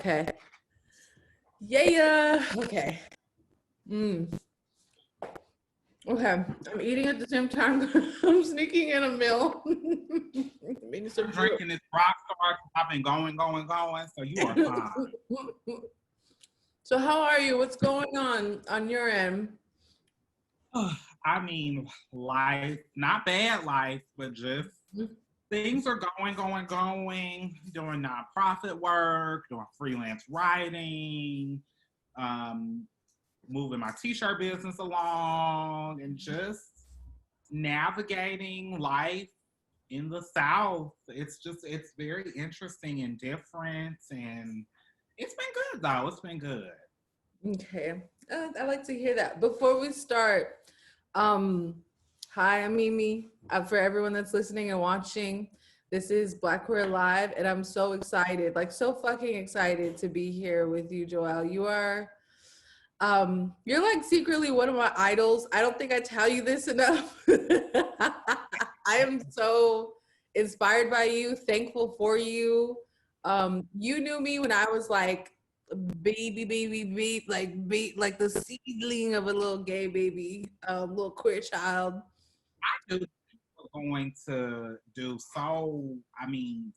Okay. Yeah. Okay. Okay. I'm eating at the same time. I'm sneaking in a meal. Making some drinking this rock star. I've been going. So you are fine. So how are you? What's going on your end? I mean, life, not bad life, but just things are going, doing nonprofit work, doing freelance writing, moving my t-shirt business along, and just navigating life in the South. It's very interesting and different, and it's been good though. It's been good. Okay. I like to hear that. Before we start, hi, I'm Mimi. For everyone that's listening and watching, this is Black.Queer.Alive, and I'm so excited, like so fucking excited to be here with you, Joelle. You're like secretly one of my idols. I don't think I tell you this enough. I am so inspired by you, thankful for you. You knew me when I was like baby, like the seedling of a little gay baby, little queer child. I knew you were going to do so many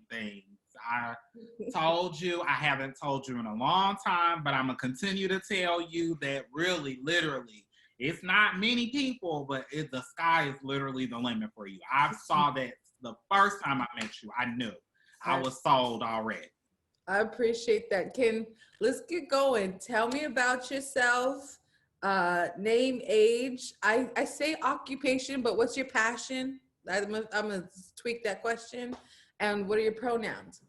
things. I told you, I haven't told you in a long time, but I'm going to continue to tell you that really, literally, it's not many people, but the sky is literally the limit for you. I saw that the first time I met you. I knew I was sold already. I appreciate that. Let's get going. Tell me about yourself. Name, age. I say occupation, but what's your passion? I'm gonna tweak that question. And what are your pronouns?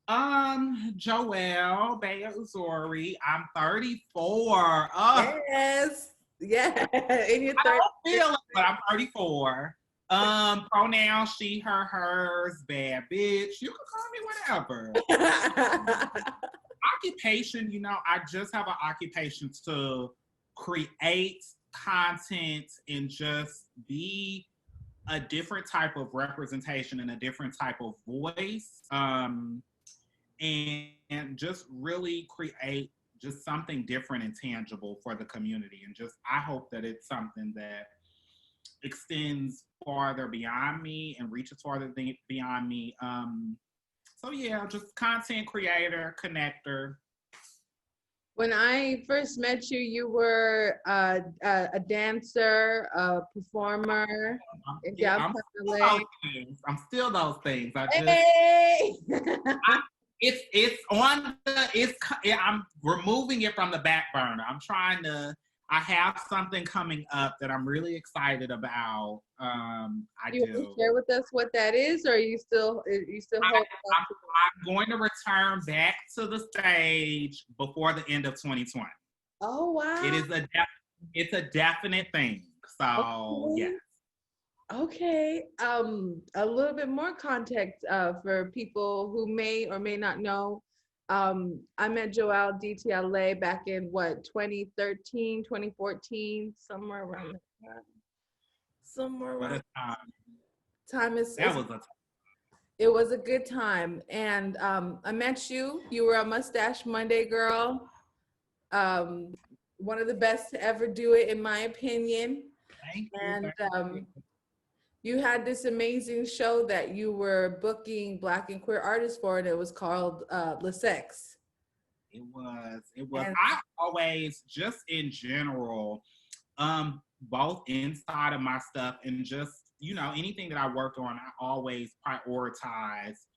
Joelle, Bayaa, Uzari. I'm 34. Yes. Yeah. In your 30s. I don't feel it, but I'm 34. Pronouns she, her, hers, bad bitch. You can call me whatever. Occupation, I just have an occupation to create content and just be a different type of representation and a different type of voice. And just really create just something different and tangible for the community. And just, I hope that it's something that extends farther beyond me and reaches farther beyond me. So yeah, just content creator, connector. When I first met you, you were a dancer, a performer. I'm still those things. I'm removing it from the back burner. I have something coming up that I'm really excited about. You want to share with us what that is, or are you still I'm going to return back to the stage before the end of 2020. Oh wow! It's a definite thing. So okay. Yes. Okay. A little bit more context for people who may or may not know. I met Joelle DTLA back in 2013, 2014, somewhere around that. Somewhere around. Time is. That was a time. It was a good time, and I met you. You were a Mustache Monday girl. One of the best to ever do it, in my opinion. Thank you. And you had this amazing show that you were booking Black and queer artists for, and it was called Le Sex. It was. I always, just in general, both inside of my stuff and just, anything that I worked on, I always prioritize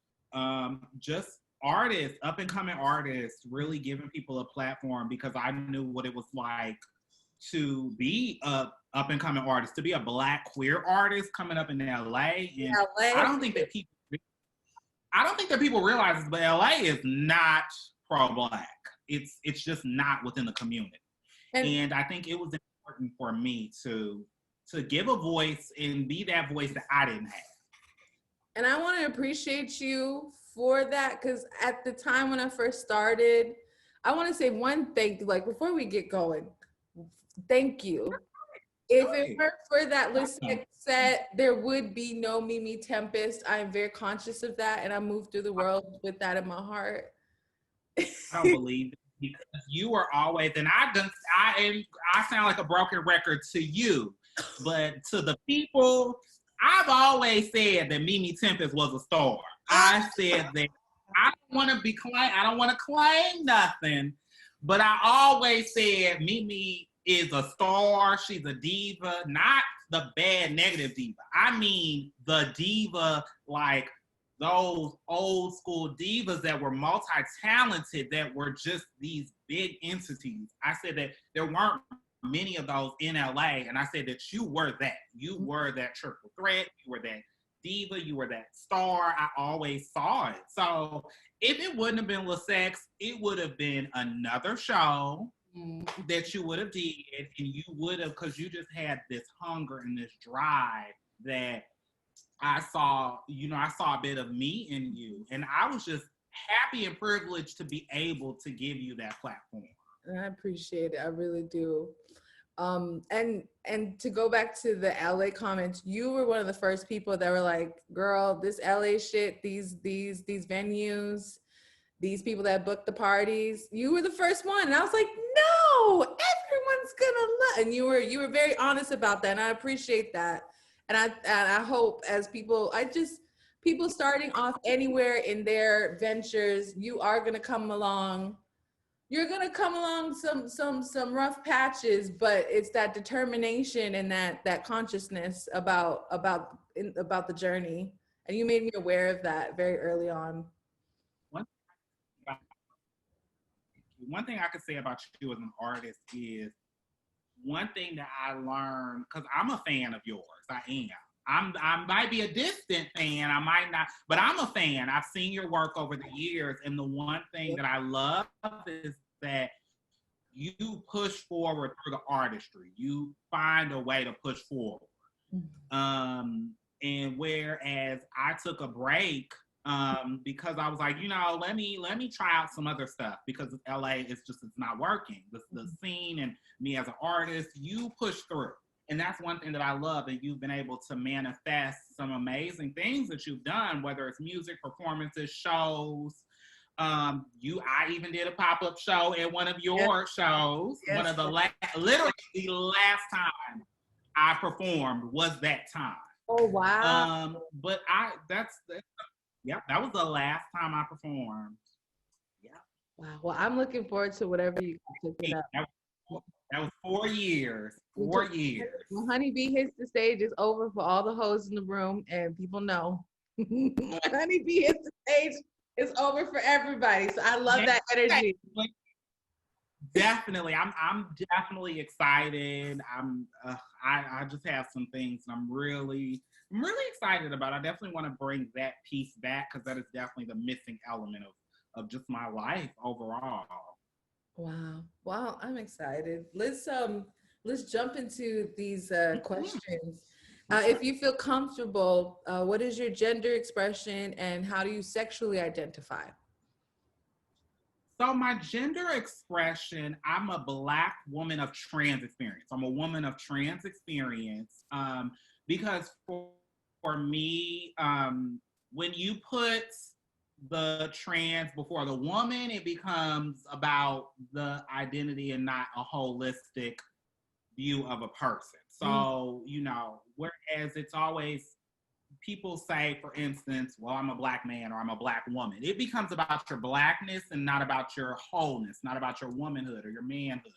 just artists, up and coming artists, really giving people a platform, because I knew what it was like to be a up and coming artist, to be a Black queer artist coming up in LA. And I don't think that people realize this, but LA is not pro-Black. It's just not within the community. And I think it was important for me to give a voice and be that voice that I didn't have. And I want to appreciate you for that, because at the time when I first started, I want to say one thing, like before we get going, thank you. If it weren't for that listic set, there would be no Mimi Tempestt. I am very conscious of that, and I move through the world with that in my heart. I don't believe it because you were always, and I sound like a broken record to you, but to the people, I've always said that Mimi Tempestt was a star. I said that I don't want to claim nothing, but I always said Mimi is a star. She's a diva, not the bad negative diva. I mean the diva like those old school divas that were multi-talented, that were just these big entities. I said that there weren't many of those in LA, and I said that you were that. You were that triple threat. You were that diva. You were that star. I always saw it. So if it wouldn't have been Le Sex, it would have been another show that you would have did, and you would have, because you just had this hunger and this drive that I saw a bit of me in you, and I was just happy and privileged to be able to give you that platform. I appreciate it. I really do. And to go back to the LA comments, you were one of the first people that were like, girl, this LA shit, these venues, these people that book the parties, you were the first one. And I was like, no, everyone's gonna love. And you were very honest about that, and I appreciate that. And I hope as people starting off anywhere in their ventures, you are gonna come along. You're gonna come along some rough patches, but it's that determination and that consciousness about the journey. And you made me aware of that very early on. One thing I could say about you as an artist is, one thing that I learned, because I'm a fan of yours. I am. I might be a distant fan. I might not, but I'm a fan. I've seen your work over the years. And the one thing that I love is that you push forward through the artistry. You find a way to push forward. And whereas I took a break because I was like, let me try out some other stuff, because LA it's not working. The scene and me as an artist, you push through. And that's one thing that I love, and you've been able to manifest some amazing things that you've done, whether it's music, performances, shows. I even did a pop-up show at one of your shows. Yes. One of literally the last time I performed was that time. Oh, wow. But that was the last time I performed. Yeah. Wow. Well, I'm looking forward to whatever you pick it up. That was 4 years. 4 years. When Honeybee hits the stage, it's over for all the hoes in the room, and people know. When Honeybee hits the stage, it's over for everybody. So I love that energy. Definitely. I'm definitely excited. I just have some things I'm really excited about. I definitely want to bring that piece back, because that is definitely the missing element of just my life overall. Wow. Wow, I'm excited. Let's jump into these questions. If you feel comfortable, what is your gender expression and how do you sexually identify? So my gender expression, I'm a Black woman of trans experience. I'm a woman of trans experience because for me, when you put the trans before the woman, it becomes about the identity and not a holistic view of a person. So, whereas it's always, people say, for instance, well, I'm a Black man or I'm a Black woman. It becomes about your Blackness and not about your wholeness, not about your womanhood or your manhood.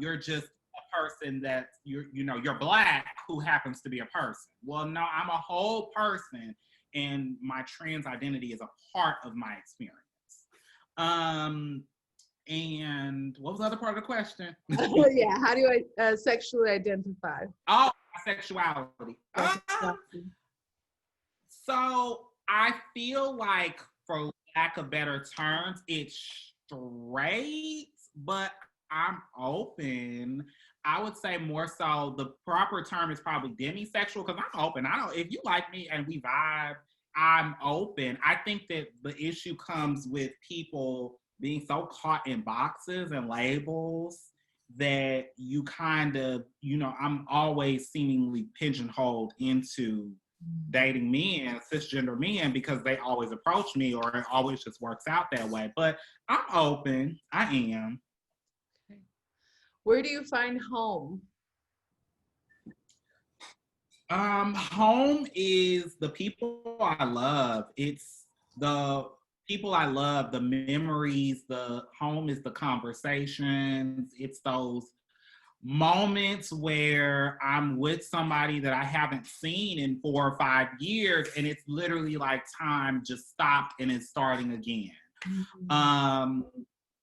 You're just a person that you're Black who happens to be a person. Well, no, I'm a whole person, and my trans identity is a part of my experience. And what was the other part of the question? Yeah, how do I sexually identify? Oh, sexuality. So I feel like, for lack of better terms, it's straight, but I'm open. I would say more so the proper term is probably demisexual, because I'm open. If you like me and we vibe, I'm open. I think that the issue comes with people being so caught in boxes and labels, that you kind of, I'm always seemingly pigeonholed into dating men, cisgender men, because they always approach me, or it always just works out that way. But I'm open. I am. Okay. Where do you find home? Home is the people I love. It's the people I love, the memories. The home is the conversations. It's those moments where I'm with somebody that I haven't seen in 4 or 5 years, and it's literally like time just stopped and it's starting again. Mm-hmm.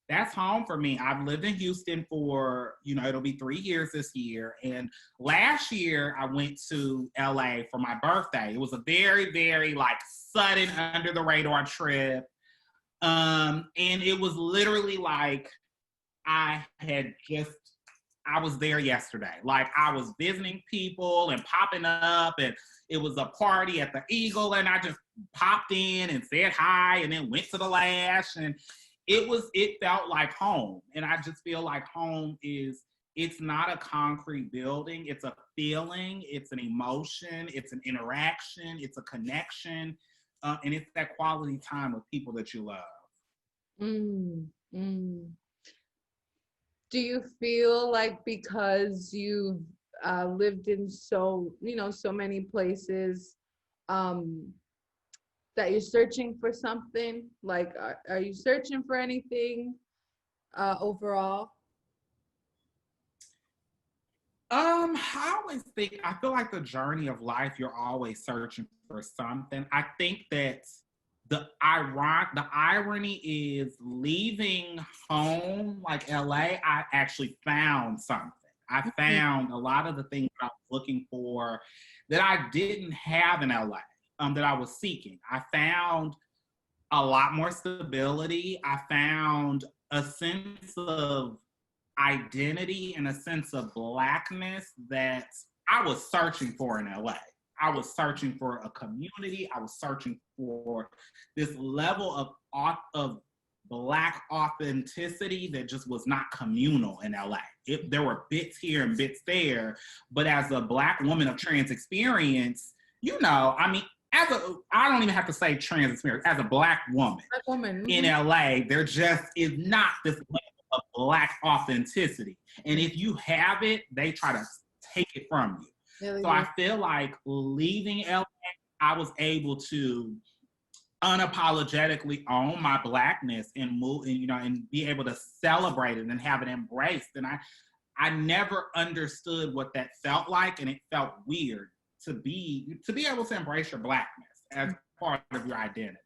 That's home for me. I've lived in Houston for, it'll be 3 years this year. And last year I went to LA for my birthday. It was a very, very like sudden under the radar trip. And it was literally like I was there yesterday. Like I was visiting people and popping up, and it was a party at the Eagle, and I just popped in and said hi and then went to the Lash, and it felt like home. And I just feel like home it's not a concrete building. It's a feeling, it's an emotion, it's an interaction, it's a connection, and it's that quality time with people that you love. Do you feel like because you've lived in so many places, that you're searching for something? Like, are you searching for anything overall? I always think, I feel like the journey of life, you're always searching for something. I think that the irony is leaving home, like LA, I actually found something. I found a lot of the things I was looking for that I didn't have in LA, that I was seeking. I found a lot more stability. I found a sense of identity and a sense of Blackness that I was searching for in LA. I was searching for a community. I was searching for this level of Black authenticity that just was not communal in LA. There were bits here and bits there, but as a Black woman of trans experience, I don't even have to say trans experience, as a Black woman in LA, there just is not this level of Black authenticity. And if you have it, they try to take it from you. So I feel like leaving LA, I was able to unapologetically own my Blackness and move, and be able to celebrate it and have it embraced. And I never understood what that felt like, and it felt weird to be able to embrace your Blackness as part of your identity.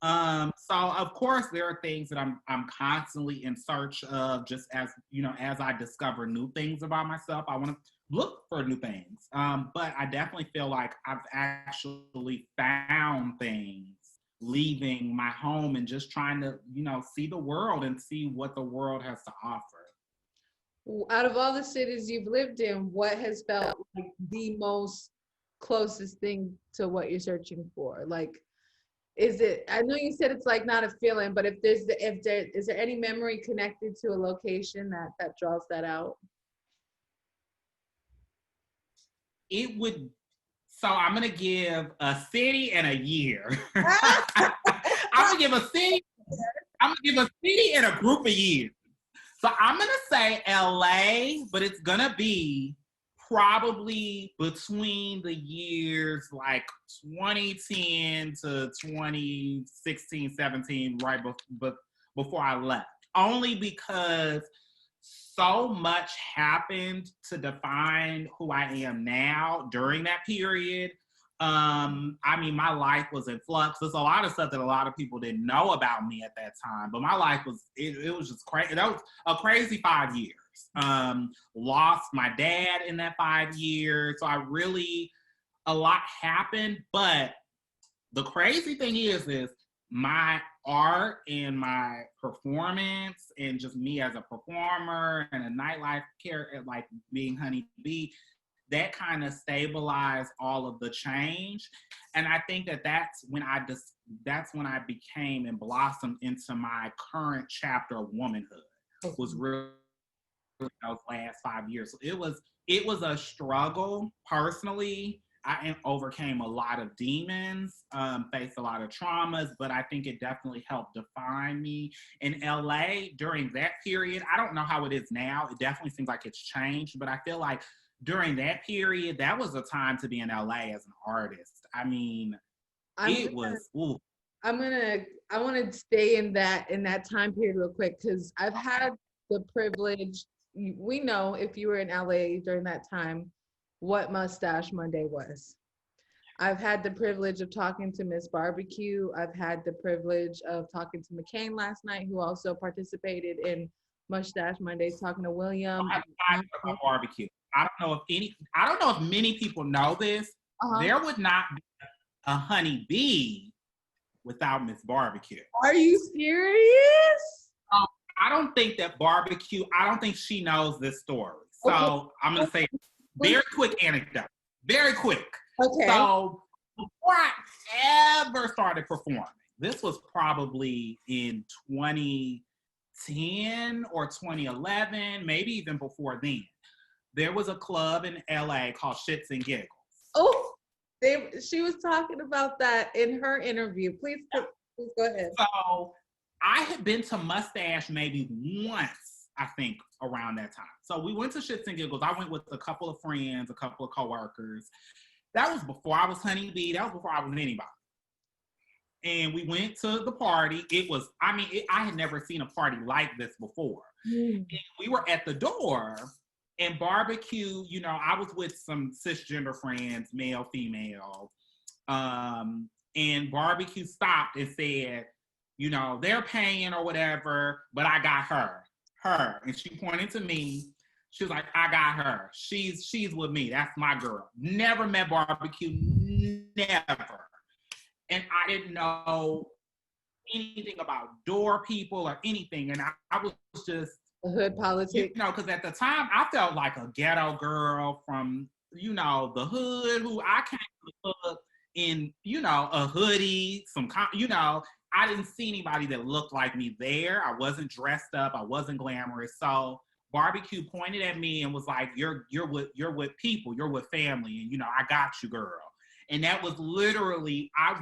So of course there are things that I'm constantly in search of, just as as I discover new things about myself, I want to look for new things. But I definitely feel like I've actually found things leaving my home and just trying to, see the world and see what the world has to offer. Out of all the cities you've lived in, what has felt like the most closest thing to what you're searching for? Like, is it, I know you said it's like not a feeling, but is there any memory connected to a location that draws that out? So I'm gonna give a city and a year. I'm gonna give a city and a group of years. So I'm gonna say LA, but it's gonna be probably between the years like 2010 to 2016, 17, right before I left. Only because so much happened to define who I am now during that period. My life was in flux. There's a lot of stuff that a lot of people didn't know about me at that time, but my life was, it was just crazy. That was a crazy 5 years. Lost my dad in that 5 years. So a lot happened, but the crazy thing is my art and my performance and just me as a performer and a nightlife character, like being Honey Bee, that kind of stabilized all of the change. And I think that's when I became and blossomed into my current chapter of womanhood. Was really those last 5 years. So it was a struggle personally. I overcame a lot of demons, faced a lot of traumas, but I think it definitely helped define me. In LA during that period, I don't know how it is now. It definitely seems like it's changed, but I feel like during that period, that was a time to be in LA as an artist. I mean, I want to stay in that time period real quick, because I've had the privilege. We know, if you were in LA during that time, what Mustache Monday was. I've had the privilege of talking to Miss Barbecue. I've had the privilege of talking to McCain last night, who also participated in Mustache Mondays, talking to William. Barbecue. I don't know if many people know this. There would not be a Honey Bee without Miss Barbecue. Are you serious? I don't think that Barbecue, I don't think she knows this story. So I'm going to say very quick anecdote. Very quick. Okay. So before I ever started performing, this was probably in 2010 or 2011, maybe even before then. There was a club in LA called Shits and Giggles. Oh, she was talking about that in her interview. Please go ahead. So I had been to Mustache maybe once, I think, around that time. So we went to Shits and Giggles. I went with a couple of friends, a couple of coworkers. That was before I was Honey Bee. That was before I was anybody. And we went to the party. It was, I had never seen a party like this before. And we were at the door, and Barbecue, you know, I was with some cisgender friends, male, female. And Barbecue stopped and said, you know, they're paying or whatever, but I got her. And she pointed to me. She was like, I got her. She's with me. That's my girl. Never met Barbecue. Never. And I didn't know anything about door people or anything. And I was just... hood politics. You know, because at the time, I felt like a ghetto girl from, you know, the hood, who I came to the hood in, you know, a hoodie, you know, I didn't see anybody that looked like me there. I wasn't dressed up. I wasn't glamorous. So Barbecue pointed at me and was like, you're with people, you're with family, and, you know, I got you, girl. And that was literally, I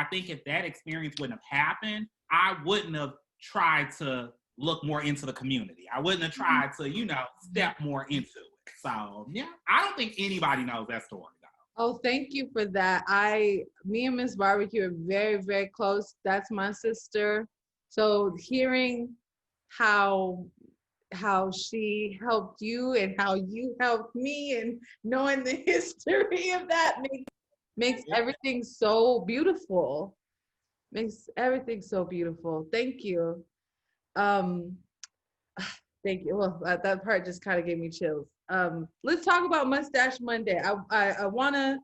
think if that experience wouldn't have happened, I wouldn't have tried to look more into the community. I wouldn't have tried to, you know, step more into it. So yeah, I don't think anybody knows that story though. Oh, thank you for that. Me and Miss Barbecue are very, very close. That's my sister. So hearing how she helped you and how you helped me, and knowing the history of that makes everything so beautiful. Makes everything so beautiful. Thank you. Thank you. Well, that part just kind of gave me chills. Let's talk about Mustache Monday. I wanna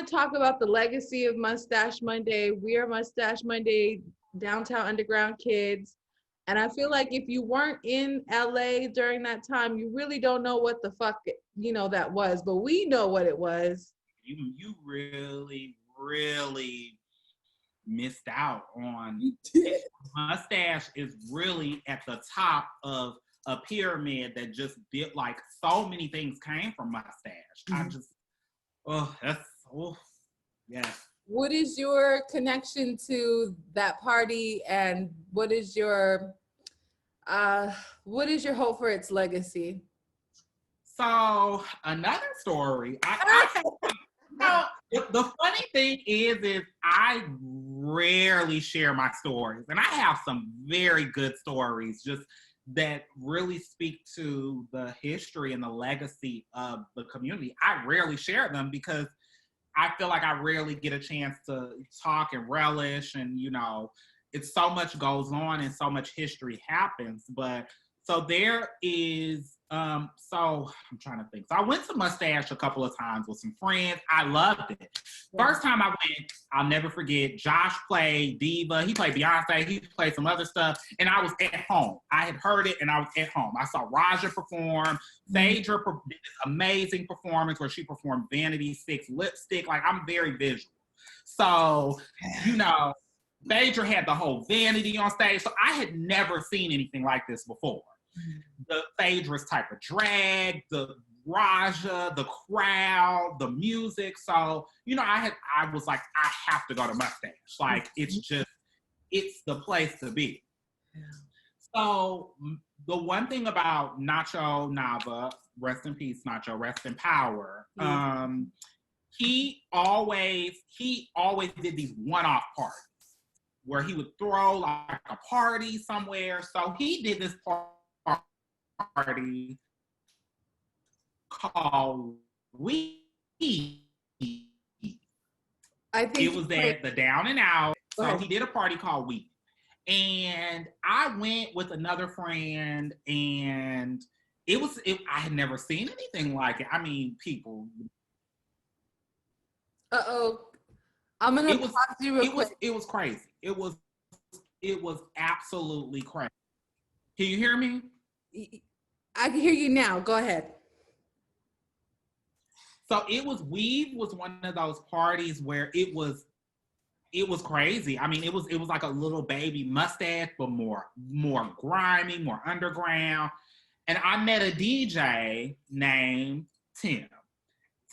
talk about the legacy of Mustache Monday. We are Mustache Monday Downtown Underground kids. And I feel like if you weren't in LA during that time, you really don't know what the fuck, you know, that was, but we know what it was. You really, really missed out on. Mustache is really at the top of a pyramid that just did, like, so many things came from Mustache. Yeah. What is your connection to that party, and what is your hope for its legacy? So another story. The funny thing is I rarely share my stories, and I have some very good stories just that really speak to the history and the legacy of the community. I rarely share them because I feel like I rarely get a chance to talk and relish, and, you know, it's so much goes on and so much history happens. But so there is, so I'm trying to think. So I went to Mustache a couple of times with some friends. I loved it. First time I went, I'll never forget, Josh played Diva. He played Beyonce. He played some other stuff. And I was at home. I had heard it and I was at home. I saw Raja perform. Phaedra did this amazing performance where she performed Vanity 6 lipstick. Like, I'm very visual. So, you know, Phaedra had the whole Vanity on stage. So I had never seen anything like this before. the Phaedrus type of drag, the Raja, the crowd, the music. So, you know, I was like, I have to go to Mustache. Like, it's the place to be. Yeah. So the one thing about Nacho Nava, rest in peace, Nacho, rest in power. He always did these one-off parties where he would throw like a party somewhere. So he did this party called We. I think it was at the Down and Out. So he did a party called We. And I went with another friend, and I had never seen anything like it. I mean, people. I'm gonna pause you real quick. It was crazy. It was absolutely crazy. Can you hear me? I can hear you now. Go ahead. So Weave was one of those parties where it was crazy. I mean, it was like a little baby Mustache, but more grimy, more underground. And I met a DJ named Tim.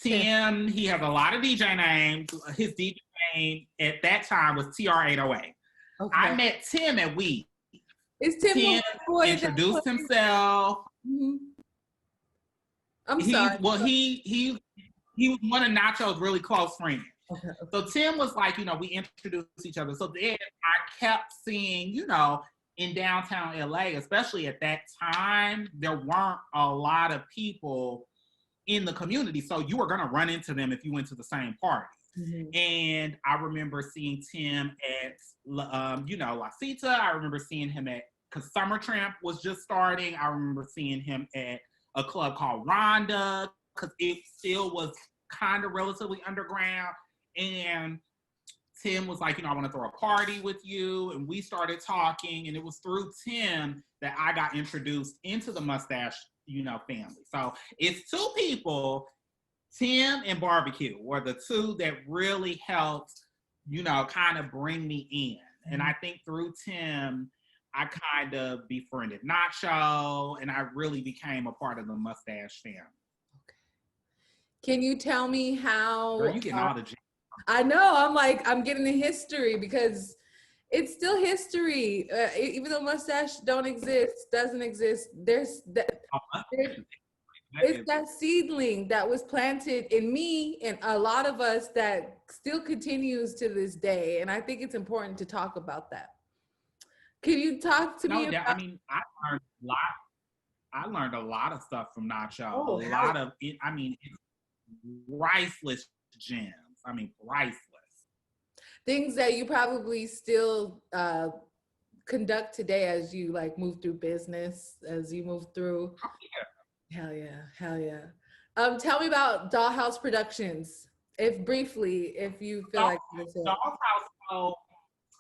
Tim, he has a lot of DJ names. His DJ name at that time was TR808. Okay. I met Tim at Weave. Is Tim introduced himself. Mm-hmm. I'm sorry. Well, he was one of Nacho's really close friends. Okay. So Tim was like, you know, we introduced each other. So then I kept seeing, you know, in downtown LA, especially at that time, there weren't a lot of people in the community. So you were going to run into them if you went to the same party. Mm-hmm. And I remember seeing Tim at, you know, La Cita. I remember seeing him because Summer Tramp was just starting. I remember seeing him at a club called Rhonda, because it still was kind of relatively underground. And Tim was like, you know, I want to throw a party with you. And we started talking. And it was through Tim that I got introduced into the Mustache, you know, family. So it's two people, Tim and Barbecue, were the two that really helped, you know, kind of bring me in. Mm-hmm. And I think through Tim, I kind of befriended Nacho, and I really became a part of the Mustache family. Okay. Can you tell me how? Girl, you getting all the. I know. I'm getting the history because it's still history. Even though Mustache doesn't exist. There's that. It's that seedling that was planted in me and a lot of us that still continues to this day. And I think it's important to talk about that. Can you talk to me about? I mean, I learned a lot of stuff from Nacho. Oh, a lot of it. I mean, it's priceless gems. I mean, priceless. Things that you probably still conduct today as you like move through business, as you move through. Oh, yeah. Hell yeah. Tell me about Dollhouse Productions, if you feel like Dollhouse. So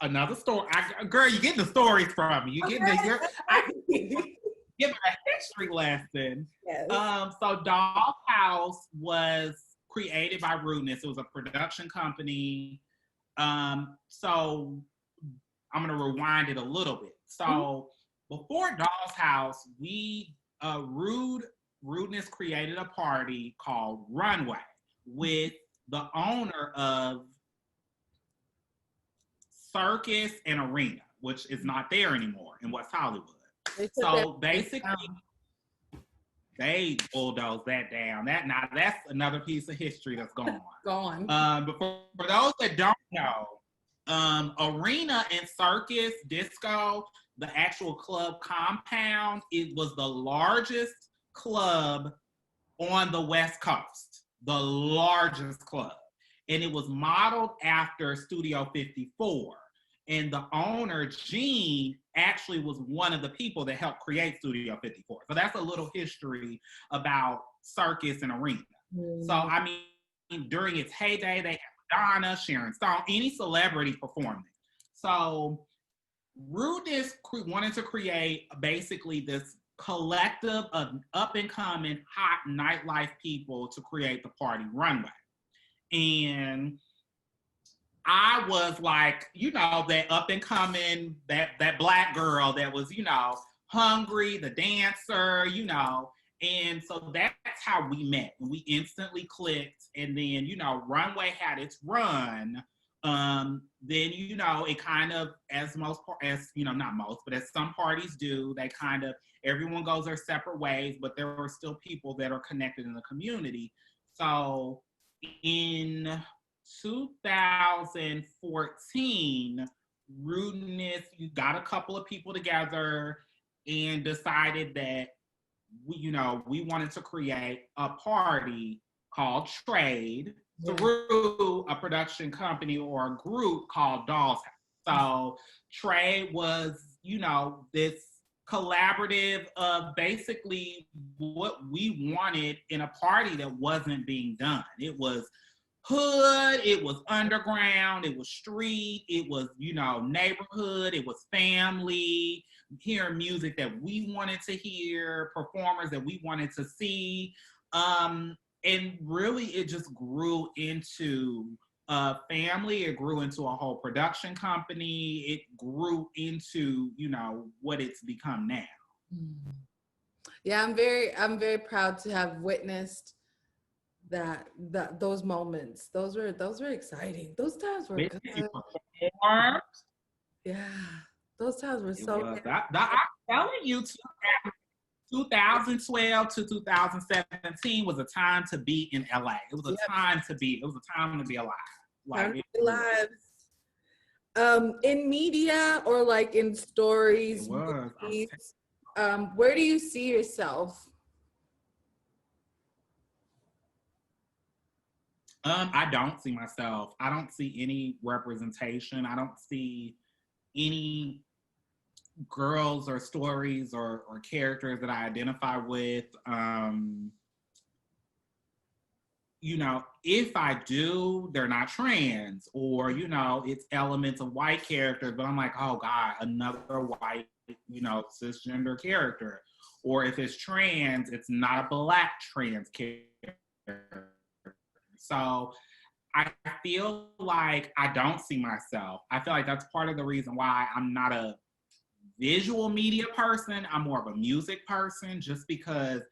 another story. Girl, you getting the stories from me. You getting give a history lesson. Yes. So Dollhouse was created by Rudeness. It was a production company. So I'm gonna rewind it a little bit. So before Dollhouse, Rudeness created a party called Runway with the owner of Circus and Arena, which is not there anymore in West Hollywood. So basically, they bulldozed that down. That's another piece of history that's gone. Gone. But for those that don't know, Arena and Circus Disco, the actual club compound, it was the largest club on the West Coast. The largest club. And it was modeled after Studio 54. And the owner, Gene, actually was one of the people that helped create Studio 54. So that's a little history about Circus and Arena. So, I mean, during its heyday, they had Madonna, Sharon Stone, any celebrity performing. So Rudeness wanted to create basically this collective of up-and-coming hot nightlife people to create the party Runway. And I was like, you know, that up and coming, that black girl that was, you know, hungry, the dancer, you know. And so that's how we met. We instantly clicked. And then, you know, Runway had its run. Then, you know, it kind of, as you know, not most, but as some parties do, they kind of, everyone goes their separate ways, but there are still people that are connected in the community. So in 2014, Rudeness, you got a couple of people together and decided that we wanted to create a party called Trade through a production company or a group called Doll's House. So Trade was, you know, this collaborative of basically what we wanted in a party that wasn't being done. It was hood, it was underground, it was street, it was, you know, neighborhood, it was family, hearing music that we wanted to hear, performers that we wanted to see. And really it just grew into a family, it grew into a whole production company, it grew into, you know, what it's become now. Yeah, I'm very proud to have witnessed those moments. Those were exciting. Those times were good. Yeah, those times were so good. I'm telling you, 2012 to 2017 was a time to be in LA. It was a time to be alive. Like, alive. In media or like in stories, movies, where do you see yourself? I don't see myself. I don't see any representation. I don't see any girls or stories or characters that I identify with. You know, if I do, they're not trans, or, you know, it's elements of white characters, but I'm like, oh God, another white, you know, cisgender character. Or if it's trans, it's not a Black trans character. So I feel like I don't see myself. I feel like that's part of the reason why I'm not a visual media person. I'm more of a music person, just because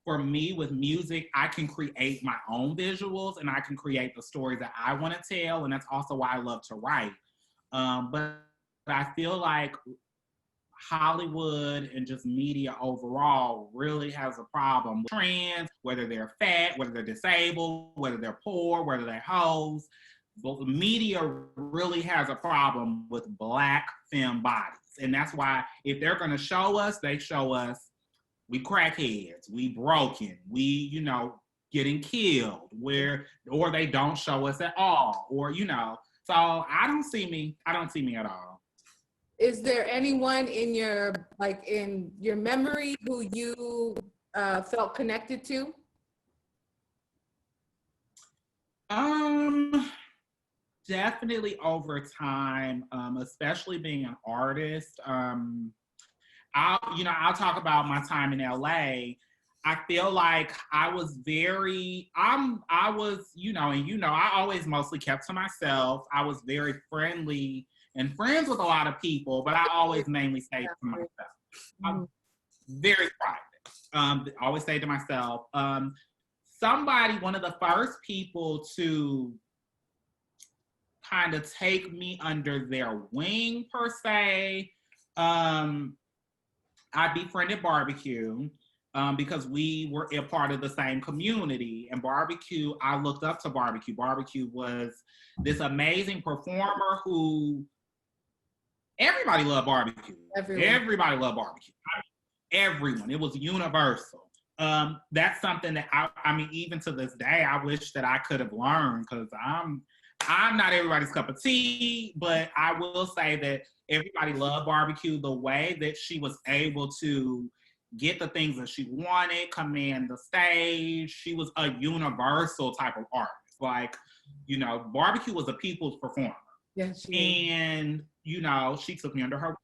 for me with music, I can create my own visuals and I can create the stories that I want to tell. And that's also why I love to write. But I feel like Hollywood and just media overall really has a problem with trans, whether they're fat, whether they're disabled, whether they're poor, whether they're hoes. But the media really has a problem with Black femme bodies. And that's why if they're going to show us, they show us we crackheads, we broken, we, you know, getting killed, or they don't show us at all, or, you know. So I don't see me at all. Is there anyone in your memory who you felt connected to? Definitely over time, especially being an artist. I'll talk about my time in LA. I feel like I was I always mostly kept to myself. I was very friendly and friends with a lot of people, but I always mainly stayed to myself. I'm very private. Always stayed to myself. One of the first people to kind of take me under their wing, per se, I befriended Barbecue because we were a part of the same community. And Barbecue, I looked up to Barbecue. Barbecue was this amazing performer who everybody loved Barbecue. Everybody loved Barbecue. Everyone. It was universal. That's something that I mean, even to this day, I wish that I could have learned, because I'm not everybody's cup of tea, but I will say that everybody loved Barbecue. The way that she was able to get the things that she wanted, command the stage. She was a universal type of artist. Like, you know, Barbecue was a people's performer. Yes. And, you know, she took me under her wing.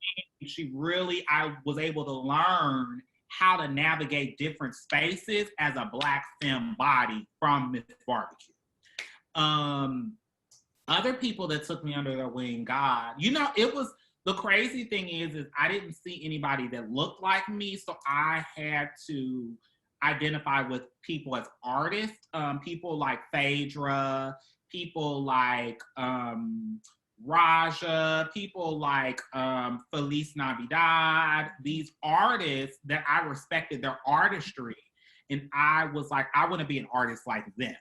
I was able to learn how to navigate different spaces as a Black femme body from Miss Barbecue. Other people that took me under their wing, God, you know, it was the crazy thing is I didn't see anybody that looked like me, so I had to identify with people as artists, people like Phaedra, people like Raja, people like Feliz Navidad, these artists that I respected their artistry. And I was like, I want to be an artist like them.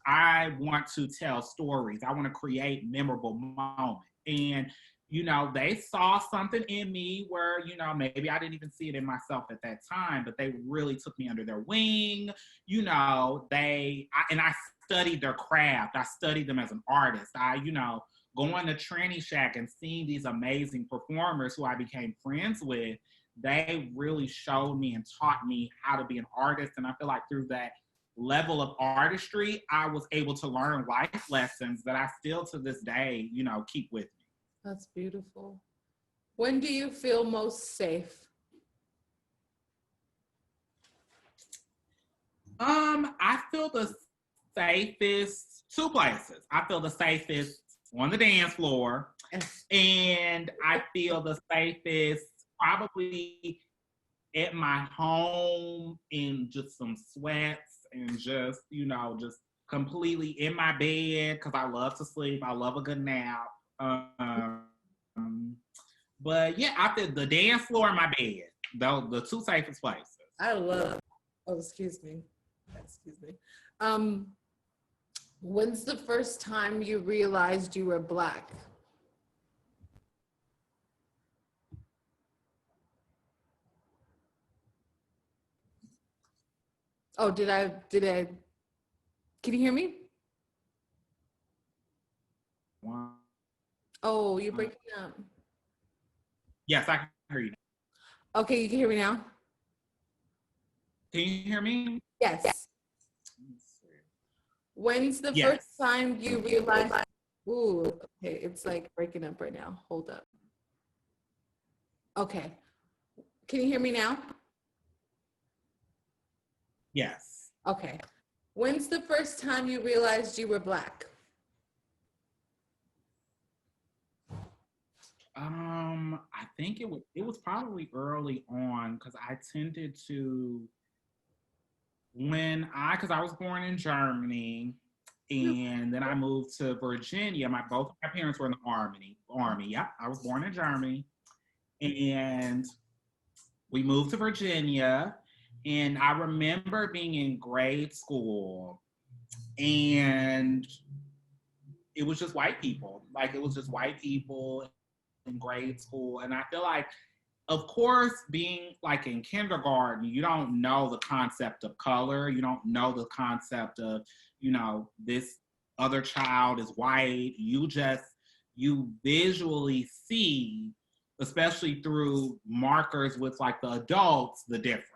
I want to tell stories. I want to create memorable moments. And, you know, they saw something in me where, you know, maybe I didn't even see it in myself at that time, but they really took me under their wing. You know, I studied their craft. I studied them as an artist. Going to Tranny Shack and seeing these amazing performers who I became friends with, they really showed me and taught me how to be an artist. And I feel like through that level of artistry, I was able to learn life lessons that I still to this day, you know, keep with me. That's beautiful. When do you feel most safe? I feel the safest two places. I feel the safest on the dance floor, and I feel the safest probably at my home in just some sweats and just, you know, just completely in my bed because I love to sleep. I love a good nap. But yeah, I feel the dance floor and my bed, though, the two safest places. Excuse me. When's the first time you realized you were Black? Oh, did I, can you hear me? Wow. Oh, you're breaking up. Yes, I can hear you. Okay, you can hear me now? Can you hear me? Yes. When's the first time you realized, ooh, okay, it's like breaking up right now. Hold up. Okay. Can you hear me now? Yes. Okay. When's the first time you realized you were Black? I think it was probably early on because I tended to because I was born in Germany and then I moved to Virginia. Both my parents were in the army. Yep, I was born in Germany, and we moved to Virginia. And I remember being in grade school, and it was just white people. Like, it was just white people in grade school. And I feel like, of course, being like in kindergarten, you don't know the concept of color. You don't know the concept of, you know, this other child is white. You visually see, especially through markers with like the adults, the difference.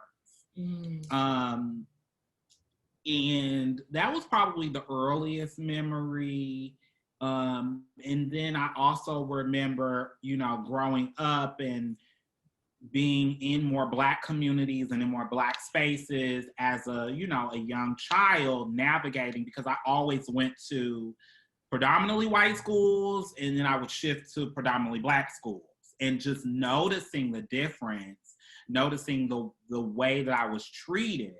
And that was probably the earliest memory. And then I also remember, you know, growing up and being in more Black communities and in more Black spaces as a young child, navigating, because I always went to predominantly white schools and then I would shift to predominantly Black schools, and just noticing the difference, noticing the way that I was treated.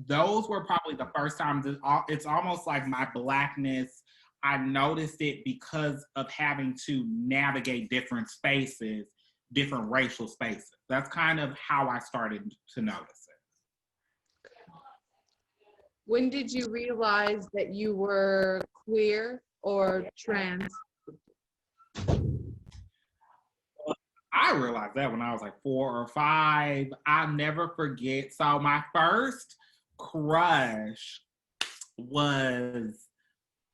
Those were probably the first times. It's almost like my Blackness, I noticed it because of having to navigate different spaces, different racial spaces. That's kind of how I started to notice it. When did you realize that you were queer or trans? I realized that when I was like 4 or 5. I'll never forget. So my first crush was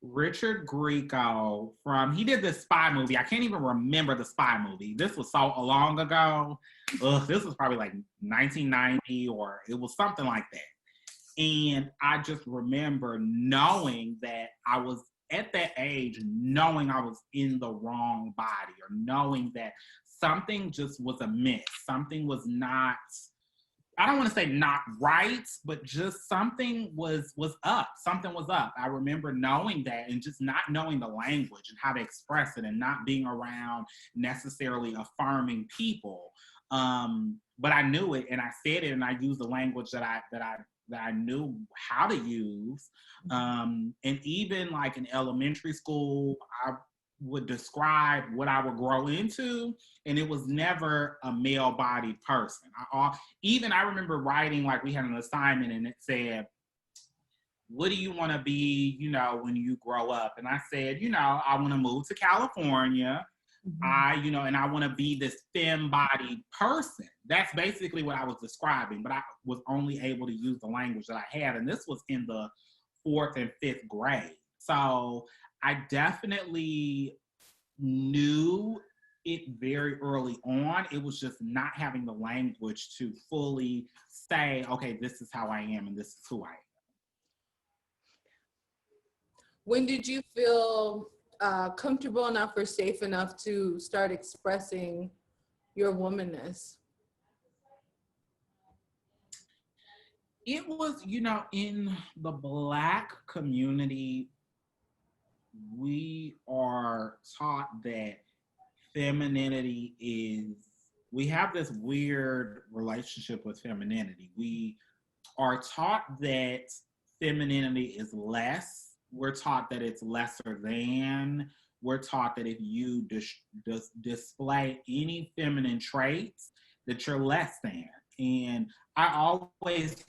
Richard Grieco he did this spy movie. I can't even remember the spy movie. This was so long ago. This was probably like 1990, or it was something like that. And I just remember knowing that I was at that age, knowing I was in the wrong body, or knowing that something just was amiss. Something was not, I don't want to say not right, but just something was up. Something was up. I remember knowing that and just not knowing the language and how to express it and not being around necessarily affirming people. But I knew it and I said it and I used the language that I knew how to use. And even like in elementary school, I would describe what I would grow into, and it was never a male-bodied person. I remember writing, like we had an assignment and it said, what do you want to be, when you grow up? And I said, I want to move to California. And I want to be this femme-bodied person. That's basically what I was describing, but I was only able to use the language that I had. And this was in the 4th and 5th grade. So I definitely knew it very early on. It was just not having the language to fully say, okay, this is how I am and this is who I am. When did you feel comfortable enough or safe enough to start expressing your womanness? It was, in the Black community, we are taught that femininity we have this weird relationship with femininity. We are taught that femininity is less. We're taught that it's lesser than. We're taught that if you display any feminine traits, that you're less than. And I always,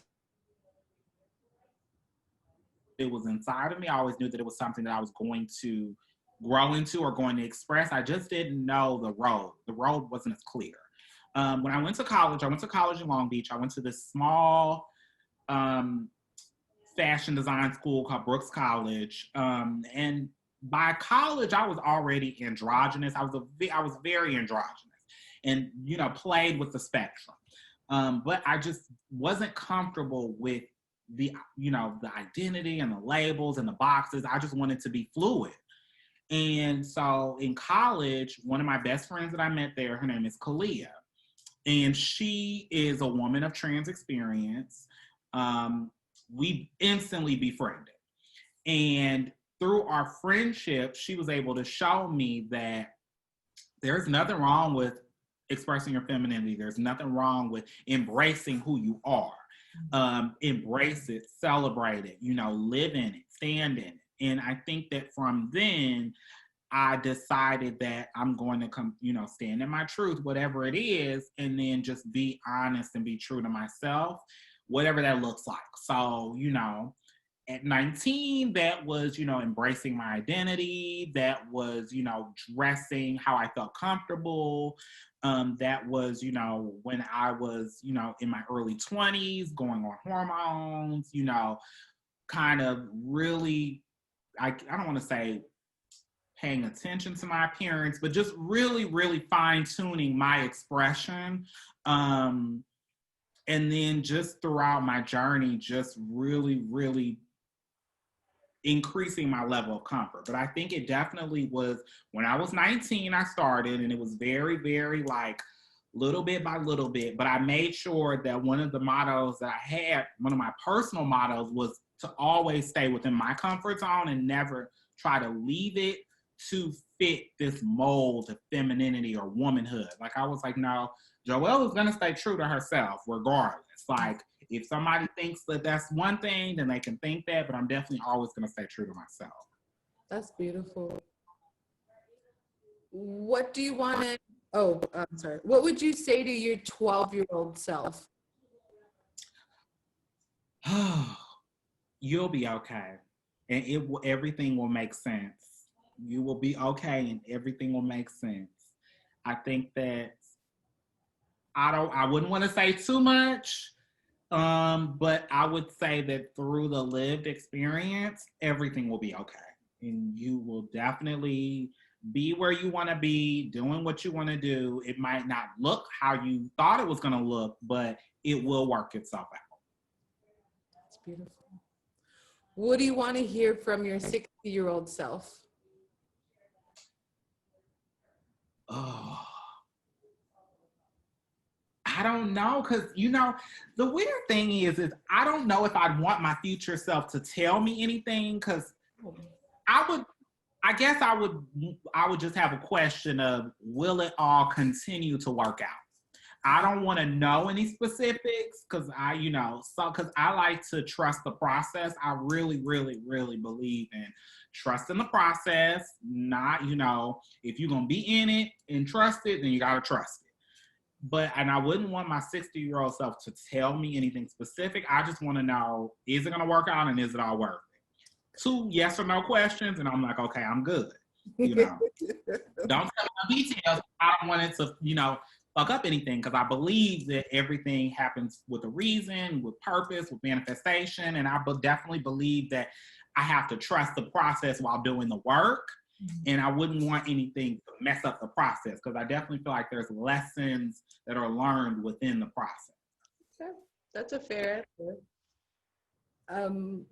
it was inside of me. I always knew that it was something that I was going to grow into or going to express. I just didn't know the road. The road wasn't as clear. When I went to college in Long Beach. I went to this small fashion design school called Brooks College. And by college, I was already androgynous. I was very androgynous and, played with the spectrum. But I just wasn't comfortable with the identity and the labels and the boxes. I just wanted to be fluid. And so in college, one of my best friends that I met there, her name is Kalia. And she is a woman of trans experience. We instantly befriended. And through our friendship, she was able to show me that there's nothing wrong with expressing your femininity. There's nothing wrong with embracing who you are. Embrace it, celebrate it, live in it, stand in it. And I think that from then, I decided that I'm going to come, stand in my truth, whatever it is, and then just be honest and be true to myself, whatever that looks like. So, at 19, that was, embracing my identity. That was, dressing how I felt comfortable. That was, when I was, in my early 20s, going on hormones, kind of really, I don't want to say paying attention to my appearance, but just really, really fine-tuning my expression. And then just throughout my journey, just really, really increasing my level of comfort. But I think it definitely was when I was 19, I started, and it was very, very like little bit by little bit. But I made sure that one of the mottos that I had, one of my personal mottos, was to always stay within my comfort zone and never try to leave it to fit this mold of femininity or womanhood. Like I was like, no, Joelle is gonna stay true to herself regardless. Like if somebody thinks that that's one thing, then they can think that, but I'm definitely always gonna stay true to myself. That's beautiful. What do you want to, I'm sorry. What would you say to your 12-year-old self? You'll be okay. And everything will make sense. You will be okay and everything will make sense. I think that I wouldn't want to say too much, but I would say that through the lived experience, everything will be okay. And you will definitely be where you want to be, doing what you want to do. It might not look how you thought it was going to look, but it will work itself out. That's beautiful. What do you want to hear from your 60-year-old self? Oh, I don't know, because the weird thing is I don't know if I'd want my future self to tell me anything, because I guess I would just have a question of, will it all continue to work out? I don't want to know any specifics, because because I like to trust the process. I really, really, really believe in trusting the process. Not, if you're going to be in it and trust it, then you got to trust it. And I wouldn't want my 60-year-old self to tell me anything specific. I just want to know, is it going to work out and is it all worth it? 2 yes or no questions, and I'm like, okay, I'm good. Don't tell me the details. I don't want it to, fuck up anything, because I believe that everything happens with a reason, with purpose, with manifestation, and I definitely believe that I have to trust the process while doing the work, and I wouldn't want anything to mess up the process, because I definitely feel like there's lessons that are learned within the process. Okay. That's a fair answer.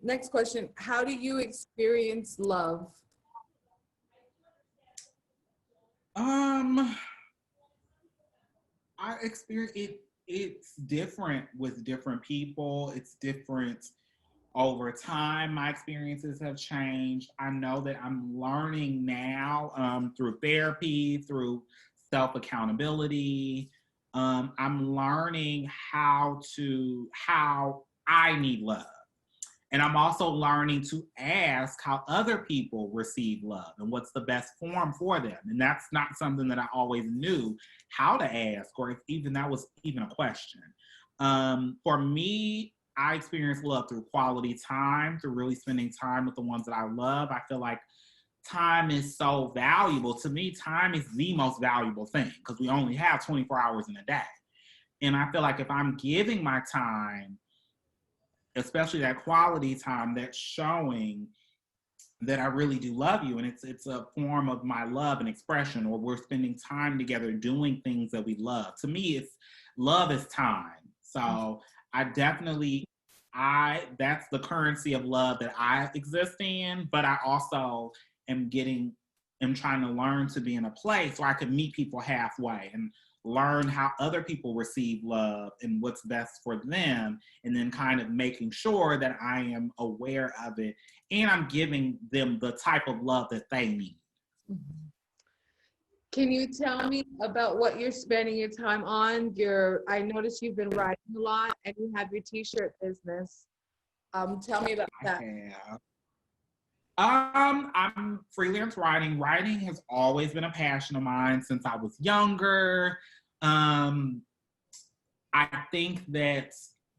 Next question. How do you experience love? I experience it. It's different with different people. It's different over time. My experiences have changed. I know that I'm learning now through therapy, through self-accountability. I'm learning how I need love. And I'm also learning to ask how other people receive love and what's the best form for them. And that's not something that I always knew how to ask, or if even that was even a question. For me, I experience love through quality time, through really spending time with the ones that I love. I feel like time is so valuable. To me, time is the most valuable thing, because we only have 24 hours in a day. And I feel like if I'm giving my time, especially that quality time, that's showing that I really do love you, and it's a form of my love and expression, or we're spending time together doing things that we love. To me, love is time. So I definitely, that's the currency of love that I exist in, but I also am trying to learn to be in a place where I can meet people halfway and learn how other people receive love and what's best for them, and then kind of making sure that I am aware of it and I'm giving them the type of love that they need. Can you tell me about what you're spending your time on? I noticed you've been writing a lot, and you have your t-shirt business. Tell me about that. I'm freelance writing. Writing has always been a passion of mine since I was younger. I think that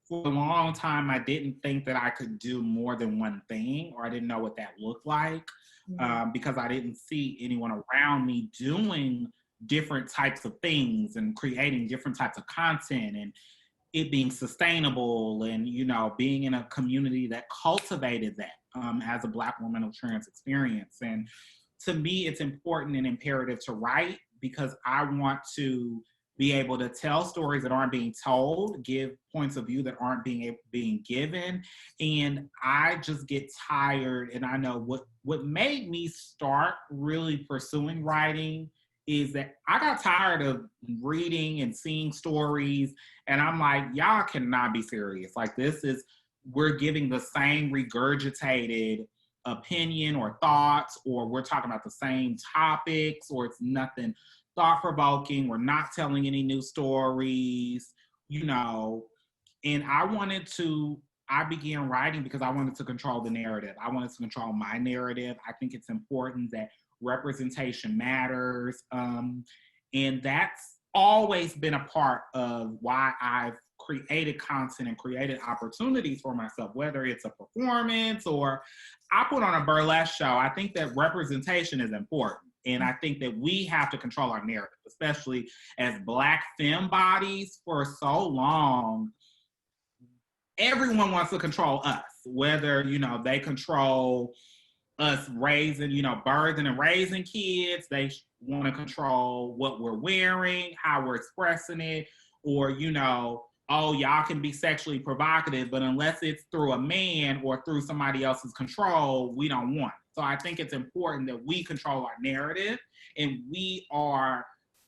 for a long time, I didn't think that I could do more than one thing, or I didn't know what that looked like, because I didn't see anyone around me doing different types of things and creating different types of content, and it being sustainable, and being in a community that cultivated that as a Black woman of trans experience. And to me, it's important and imperative to write, because I want to be able to tell stories that aren't being told, give points of view that aren't being given. And I just get tired, and I know what made me start really pursuing writing is that I got tired of reading and seeing stories, and I'm like, y'all cannot be serious. Like, we're giving the same regurgitated opinion or thoughts, or we're talking about the same topics, or it's nothing thought-provoking. We're not telling any new stories, and I began writing because I wanted to control the narrative. I wanted to control my narrative. I think it's important that representation matters. And that's always been a part of why I've created content and created opportunities for myself, whether it's a performance or I put on a burlesque show. I think that representation is important. And I think that we have to control our narrative, especially as Black femme bodies. For so long, everyone wants to control us, whether, they control us raising, birthing and raising kids. They want to control what we're wearing, how we're expressing it, or, oh, y'all can be sexually provocative, but unless it's through a man or through somebody else's control, we don't want it. So I think it's important that we control our narrative, and we are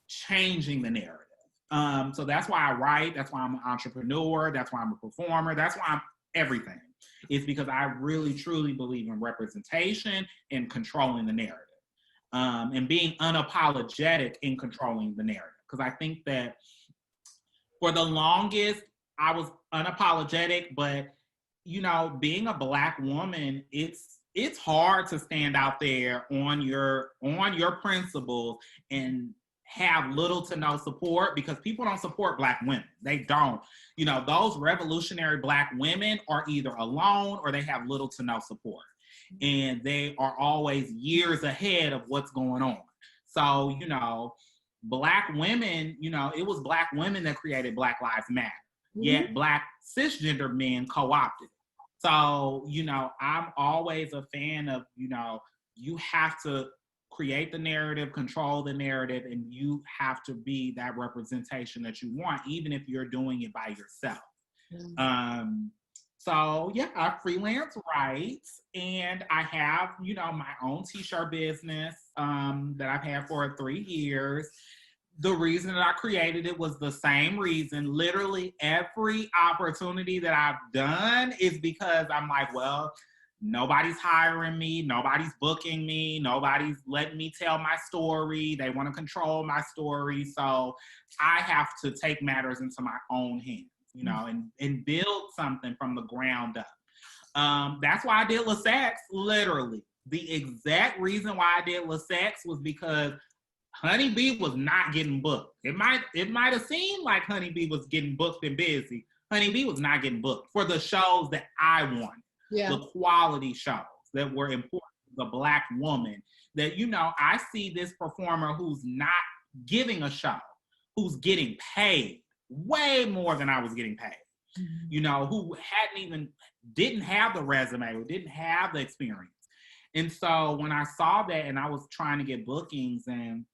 changing the narrative. So that's why I write. That's why I'm an entrepreneur. That's why I'm a performer. That's why I'm everything. It's because I really, truly believe in representation and controlling the narrative, and being unapologetic in controlling the narrative. Because I think that for the longest, I was unapologetic, but you know, being a Black woman, it's hard to stand out there on your principles and have little to no support, because people don't support Black women. They don't. You know, those revolutionary Black women are either alone or they have little to no support. And they are always years ahead of what's going on. So, you know, Black women, you know, it was Black women that created Black Lives Matter. Yet Black cisgender men co-opted it. So, you know, I'm always a fan of, you know, you have to create the narrative, control the narrative, and you have to be that representation that you want, even if you're doing it by yourself. So yeah, I freelance write, and I have, you know, my own t-shirt business that I've had for 3 years. The reason that I created it was the same reason. Literally every opportunity that I've done is because I'm like, well, nobody's hiring me, nobody's booking me, nobody's letting me tell my story. They want to control my story. So I have to take matters into my own hands, you know, and build something from the ground up. That's why I did LaSex, literally. The exact reason why I did LaSex was because Honey Bee was not getting booked. It might have seemed like Honey Bee was getting booked and busy. Honey Bee was not getting booked for the shows that I wanted. Yeah. The quality shows that were important to the Black woman. That, you know, I see this performer who's not giving a show, who's getting paid way more than I was getting paid. You know, who didn't have the resume or didn't have the experience. And so when I saw that and I was trying to get bookings and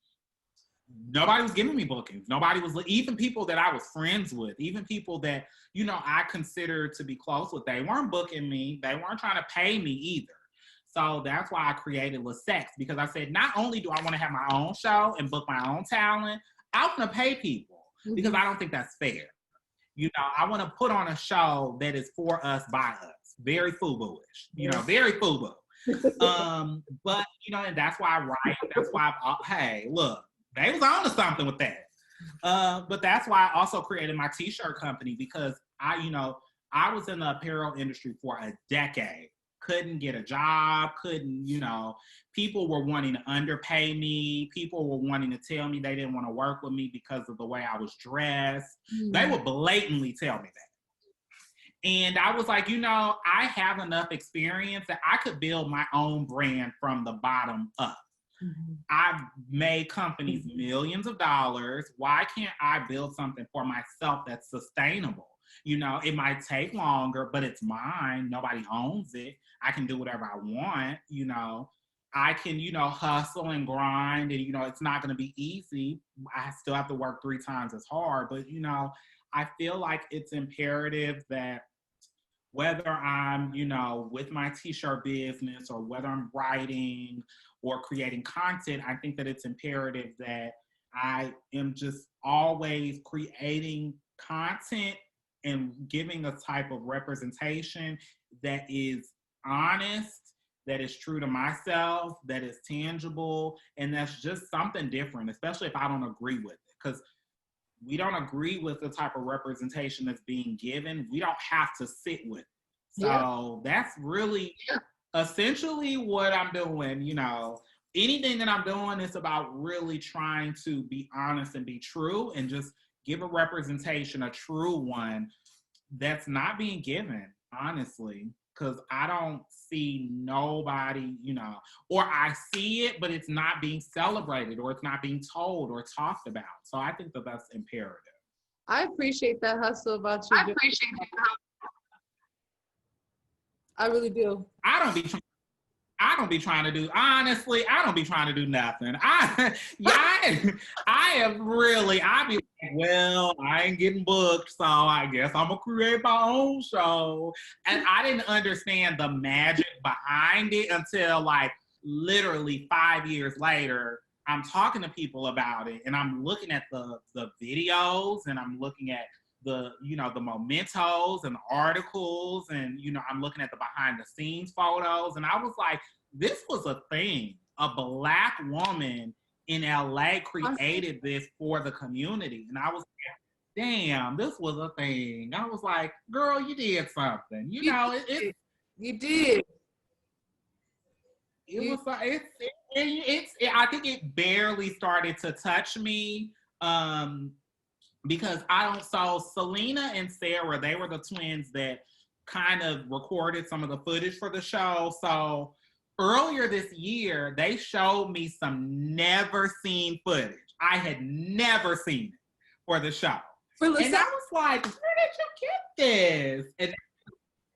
nobody was giving me bookings. Nobody was, even people that I was friends with, even people that, you know, I considered to be close with, they weren't booking me. They weren't trying to pay me either. So that's why I created LaSex, because I said, not only do I want to have my own show and book my own talent, I want to pay people because I don't think that's fair. You know, I want to put on a show that is for us, by us. Very FUBU-ish, you know, very FUBU. But, you know, and that's why I write. That's why, hey, look, they was on to something with that. But that's why I also created my t-shirt company, because I was in the apparel industry for a decade. Couldn't get a job, you know, people were wanting to underpay me. People were wanting to tell me they didn't want to work with me because of the way I was dressed. They would blatantly tell me that. And I was like, you know, I have enough experience that I could build my own brand from the bottom up. I've made companies millions of dollars. Why can't I build something for myself that's sustainable? You know, it might take longer, but it's mine. Nobody owns it. I can do whatever I want. You know, I can, you know, hustle and grind, and, you know, it's not going to be easy. I still have to work 3 times as hard. But, you know, I feel like it's imperative that whether I'm, you know, with my t-shirt business or whether I'm writing or creating content, I think that it's imperative that I am just always creating content and giving a type of representation that is honest, that is true to myself, that is tangible, and that's just something different, especially if I don't agree with it. Because we don't agree with the type of representation that's being given, we don't have to sit with it. So that's really essentially what I'm doing. You know, anything that I'm doing is about really trying to be honest and be true and just give a representation, a true one that's not being given, honestly, because I don't see nobody, you know, or I see it, but it's not being celebrated or it's not being told or talked about. So I think that that's imperative. I appreciate that hustle about you. I appreciate that. I really do. I don't be trying to do, honestly, I don't be trying to do nothing. I be like, well, I ain't getting booked, so I guess I'm gonna create my own show. And I didn't understand the magic behind it until like literally 5 years later. I'm talking to people about it, and I'm looking at the videos, and I'm looking at the, you know, the mementos and the articles, and, you know, I'm looking at the behind the scenes photos, and I was like, this was a thing. A Black woman in LA created this for the community. And I was like, damn, this was a thing. I was like, girl, you did something. You know, you did. It was like, I think it barely started to touch me. Because so Selena and Sarah, they were the twins that kind of recorded some of the footage for the show. So earlier this year, they showed me some never seen footage. I had never seen it for the show. And I was like, where did you get this? And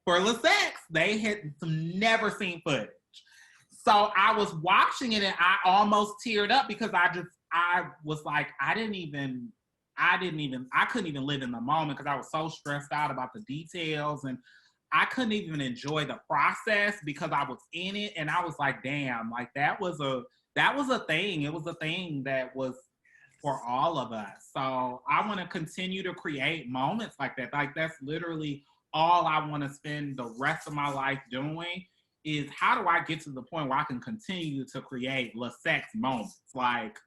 for LaSex, they had some never seen footage. So I was watching it and I almost teared up because I was like, I couldn't even live in the moment because I was so stressed out about the details, and I couldn't even enjoy the process because I was in it. And I was like, damn, like that was a thing. It was a thing that was for all of us. So I want to continue to create moments like that. Like that's literally all I want to spend the rest of my life doing, is how do I get to the point where I can continue to create LaSex moments? Like,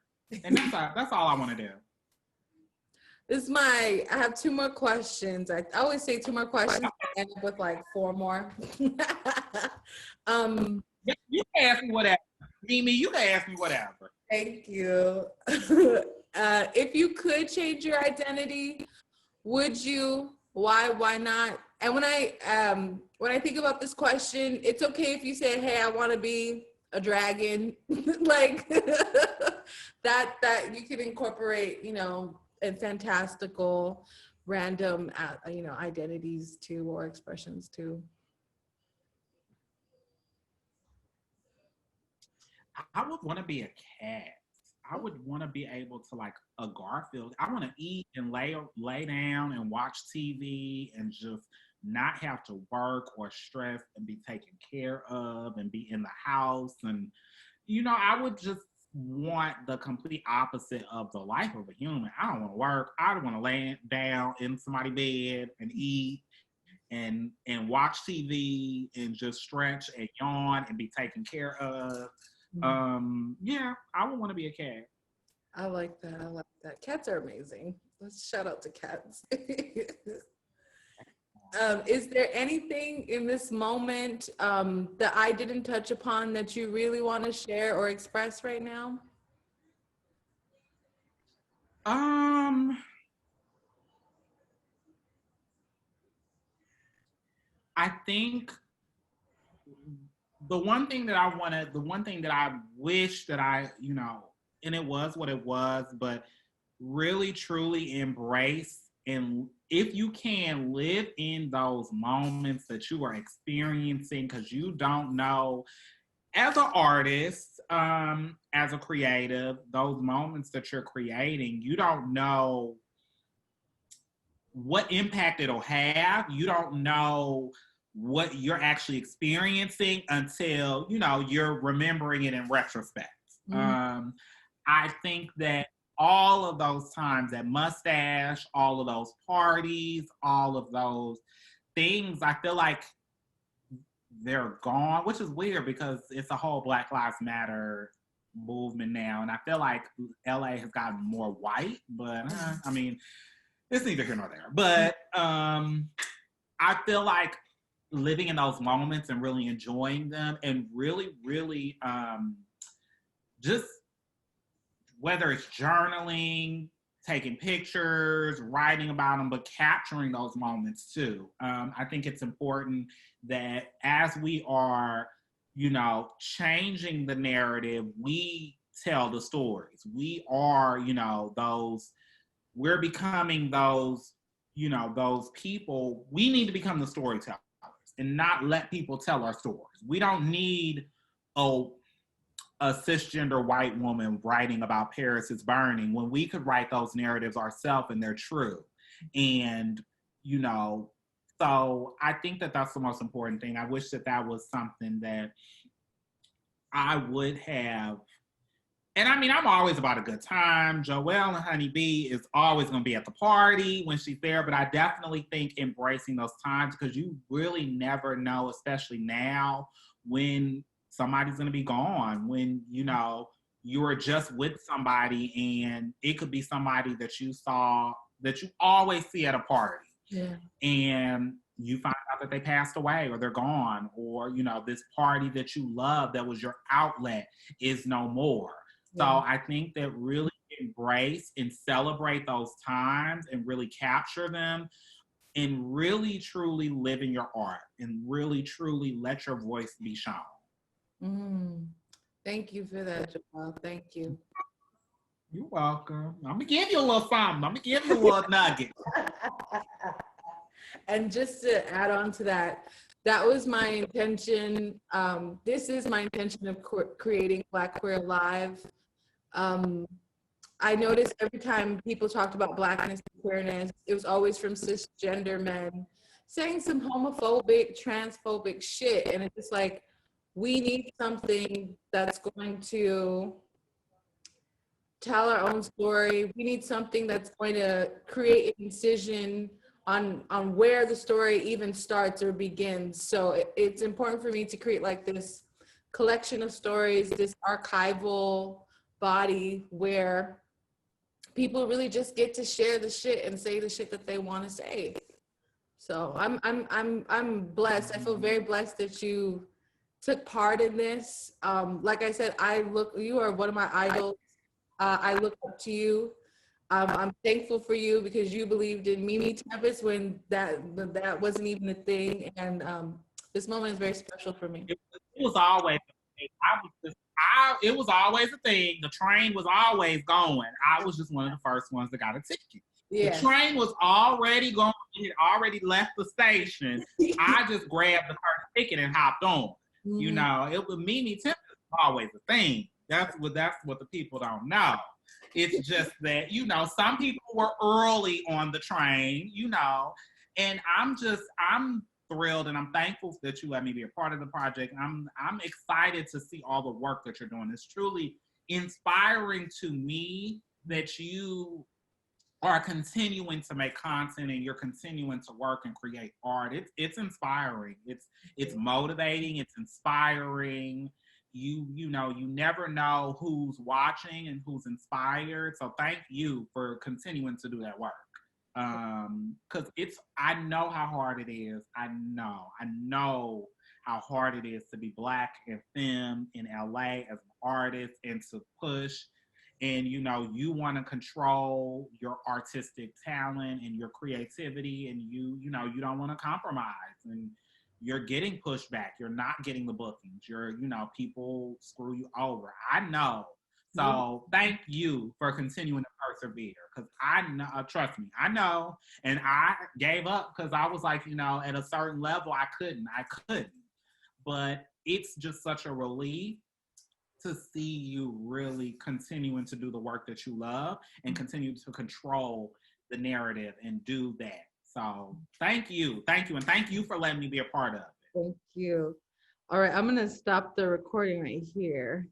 and that's all I want to do. I have 2 more questions. I always say 2 more questions. I end up with like 4 more. You can ask me whatever. Mimi, you can ask me whatever. Thank you. If you could change your identity, would you? Why not? And when I think about this question, it's okay if you say, hey, I want to be a dragon. Like that you can incorporate, you know, and fantastical, random, you know, identities too, or expressions too. I would want to be a cat. I would want to be able to, like a Garfield. I want to eat and lay down and watch TV and just not have to work or stress and be taken care of and be in the house. And, you know, I would just want the complete opposite of the life of a human. I don't want to work. I don't want to lay down in somebody's bed and eat and watch TV and just stretch and yawn and be taken care of. Yeah, I would want to be a cat. I like that. Cats are amazing. Let's shout out to cats. Is there anything in this moment that I didn't touch upon that you really want to share or express right now? I think the one thing that I wish that I, you know, and it was what it was, but really truly embrace, and if you can, live in those moments that you are experiencing, because you don't know, as an artist, as a creative, those moments that you're creating, you don't know what impact it'll have. You don't know what you're actually experiencing until, you know, you're remembering it in retrospect. Mm-hmm. I think that all of those times, that mustache, all of those parties, all of those things, I feel like they're gone, which is weird because it's a whole Black Lives Matter movement now. And I feel like LA has gotten more white, but I mean, it's neither here nor there. But I feel like living in those moments and really enjoying them, and really, really just, whether it's journaling, taking pictures, writing about them, but capturing those moments too. I think it's important that as we are, you know, changing the narrative, we tell the stories. We are, you know, we're becoming those, you know, those people. We need to become the storytellers and not let people tell our stories. We don't need a cisgender white woman writing about Paris is burning when we could write those narratives ourselves and they're true. And, you know, so I think that that's the most important thing. I wish that that was something that I would have And I mean, I'm always about a good time. Joelle and Honey Bee is always going to be at the party when she's there. But I definitely think embracing those times, because you really never know, especially now, when somebody's going to be gone, when, you know, you were just with somebody and it could be somebody that you saw, that you always see at a party. Yeah. And you find out that they passed away or they're gone, or, you know, this party that you love that was your outlet is no more. So I think that really embrace and celebrate those times and really capture them and really truly live in your art and really truly let your voice be shown. Thank you for that, Joelle. Thank you. You're welcome. I'm gonna give you a little something. I'm gonna give you a little nugget. And just to add on to that, that was my intention. This is my intention of creating Black.Queer.Alive. I noticed every time people talked about Blackness and queerness, it was always from cisgender men saying some homophobic, transphobic shit. And it's just like, we need something that's going to tell our own story. We need something that's going to create an incision on where the story even starts or begins. So it's important for me to create like this collection of stories, this archival body where people really just get to share the shit and say the shit that they want to say. So I'm blessed. I feel very blessed that you took part in this. Like I said, you are one of my idols. I look up to you. I'm thankful for you because you believed in me, Tempestt, when that wasn't even a thing. And this moment is very special for me. It was always a thing. It was always a thing. The train was always going. I was just one of the first ones that got a ticket. Yeah. The train was already going. It had already left the station. I just grabbed the first ticket and hopped on. You know, it was me, Tempestt was always a thing. That's what the people don't know. It's just that, you know, some people were early on the train, you know, and I'm thrilled and I'm thankful that you let me be a part of the project. I'm excited to see all the work that you're doing. It's truly inspiring to me that you are continuing to make content and you're continuing to work and create art. It's inspiring. It's motivating. It's inspiring. You know, you never know who's watching and who's inspired. So thank you for continuing to do that work. Because I know how hard it is. I know how hard it is to be Black and femme in LA as an artist and to push. And, you know, you want to control your artistic talent and your creativity, and you know, you don't want to compromise, and you're getting pushed back. You're not getting the bookings. You know, people screw you over. I know. So thank you for continuing to persevere, because I know, trust me, I know. And I gave up because I was like, you know, at a certain level, I couldn't. But it's just such a relief to see you really continuing to do the work that you love and continue to control the narrative and do that. So thank you. And thank you for letting me be a part of it. Thank you. All right, I'm gonna stop the recording right here.